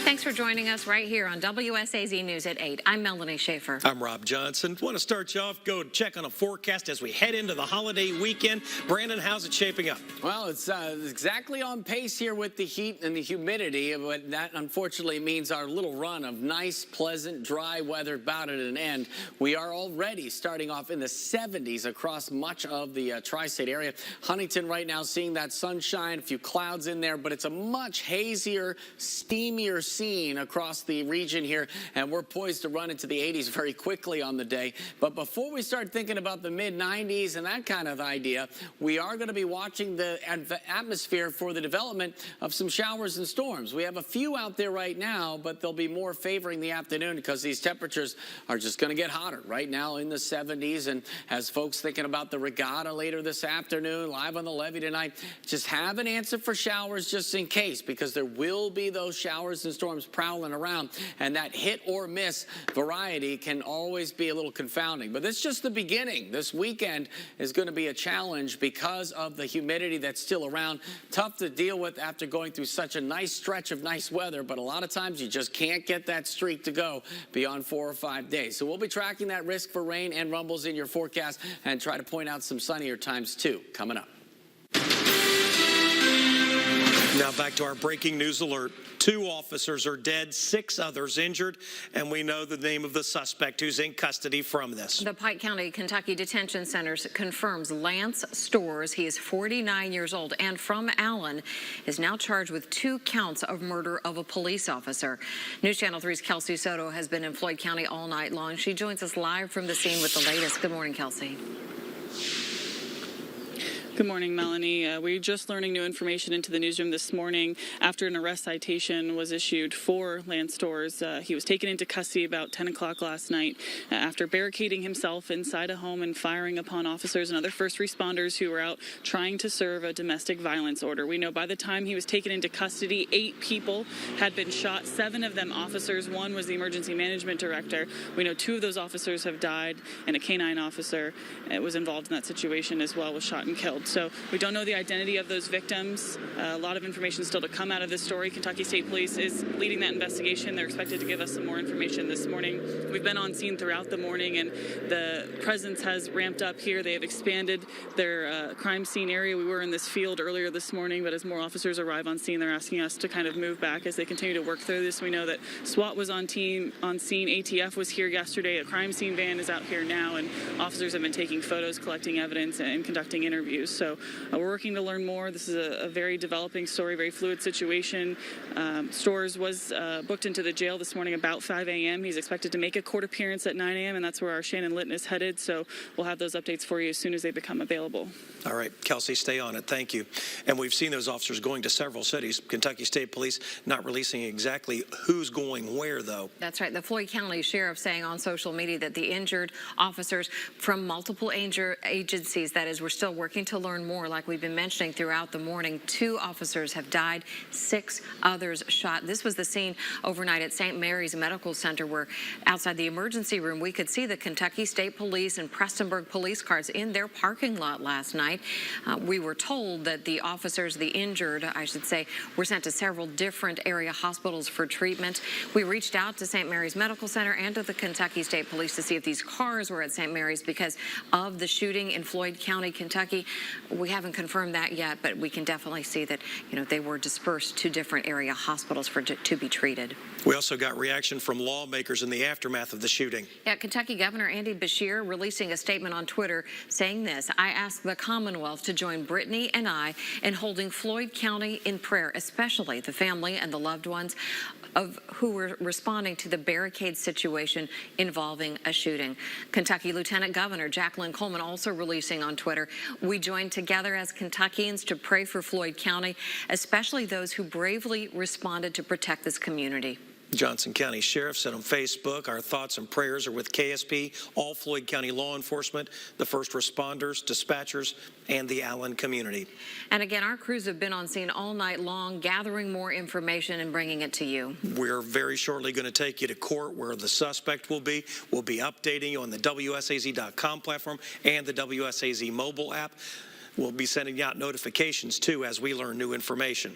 Thanks for joining us right here on WSAZ News at 8. I'm Melanie Schaefer. I'm Rob Johnson. Want to start you off, go check on a forecast as we head into the holiday weekend. Brandon, how's it shaping up? Well, it's exactly on pace here with the heat and the humidity, but that unfortunately means our little run of nice, pleasant, dry weather about at an end. We are already starting off in the 70s across much of the tri-state area. Huntington right now seeing that sunshine, a few clouds in there, but it's a much hazier, steamier scene across the region here, and we're poised to run into the 80s very quickly on the day. But before we start thinking about the mid-90s and that kind of idea, we are going to be watching the atmosphere for the development of some showers and storms. We have a few out there right now, but they'll be more favoring the afternoon because these temperatures are just going to get hotter right now in the 70s. And as folks thinking about the regatta later this afternoon, live on the levee tonight, just have an answer for showers just in case, because there will be those showers and storms prowling around, and that hit or miss variety can always be a little confounding. But this is just the beginning. This weekend is going to be a challenge because of the humidity that's still around. Tough to deal with after going through such a nice stretch of nice weather, but a lot of times you just can't get that streak to go beyond 4 or 5 days. So we'll be tracking that risk for rain and rumbles in your forecast and try to point out some sunnier times too coming up. Now back to our breaking news alert. 2 officers are dead, 6 others injured, and we know the name of the suspect who's in custody from this. The Pike County, Kentucky Detention Center confirms Lance Storrs, he is 49 years old and from Allen, is now charged with 2 counts of murder of a police officer. News Channel 3's Kelsey Soto has been in Floyd County all night long. She joins us live from the scene with the latest. Good morning, Kelsey. Good morning, Melanie. We're just learning new information into the newsroom this morning after an arrest citation was issued for Lance Storrs. He was taken into custody about 10 o'clock last night after barricading himself inside a home and firing upon officers and other first responders who were out trying to serve a domestic violence order. We know by the time he was taken into custody, 8 people had been shot, 7 of them officers. 1 was the emergency management director. We know 2 of those officers have died, and a canine officer was involved in that situation as well, was shot and killed. So we don't know the identity of those victims. A lot of information still to come out of this story. Kentucky State Police is leading that investigation. They're expected to give us some more information this morning. We've been on scene throughout the morning, and the presence has ramped up here. They have expanded their crime scene area. We were in this field earlier this morning, but as more officers arrive on scene, they're asking us to kind of move back as they continue to work through this. We know that SWAT was on scene. ATF was here yesterday. A crime scene van is out here now, and officers have been taking photos, collecting evidence, and conducting interviews. So we're working to learn more. This is a very developing story, very fluid situation. Storrs was booked into the jail this morning about 5 a.m. He's expected to make a court appearance at 9 a.m., and that's where our Shannon Litton is headed. So we'll have those updates for you as soon as they become available. All right, Kelsey, stay on it. Thank you. And we've seen those officers going to several cities. Kentucky State Police not releasing exactly who's going where, though. That's right. The Floyd County Sheriff saying on social media that the injured officers from multiple agencies, that is, we're still working to learn more, like we've been mentioning throughout the morning. 2 officers have died, 6 others shot. This was the scene overnight at St. Mary's Medical Center, where outside the emergency room we could see the Kentucky State Police and Prestonburg police cars in their parking lot last night. We were told that the officers, the injured, I should say, were sent to several different area hospitals for treatment. We reached out to St. Mary's Medical Center and to the Kentucky State Police to see if these cars were at St. Mary's because of the shooting in Floyd County, Kentucky. We haven't confirmed that yet, but we can definitely see that, they were dispersed to different area hospitals to be treated. We also got reaction from lawmakers in the aftermath of the shooting. Yeah, Kentucky Governor Andy Beshear releasing a statement on Twitter saying this: I ask the Commonwealth to join Brittany and I in holding Floyd County in prayer, especially the family and the loved ones of who were responding to the barricade situation involving a shooting. Kentucky Lieutenant Governor Jacqueline Coleman also releasing on Twitter, we join together as Kentuckians to pray for Floyd County, especially those who bravely responded to protect this community. Johnson County Sheriff said on Facebook, our thoughts and prayers are with KSP, all Floyd County law enforcement, the first responders, dispatchers, and the Allen community. And again, our crews have been on scene all night long, gathering more information and bringing it to you. We're very shortly going to take you to court where the suspect will be. We'll be updating you on the WSAZ.com platform and the WSAZ mobile app. We'll be sending out notifications, too, as we learn new information.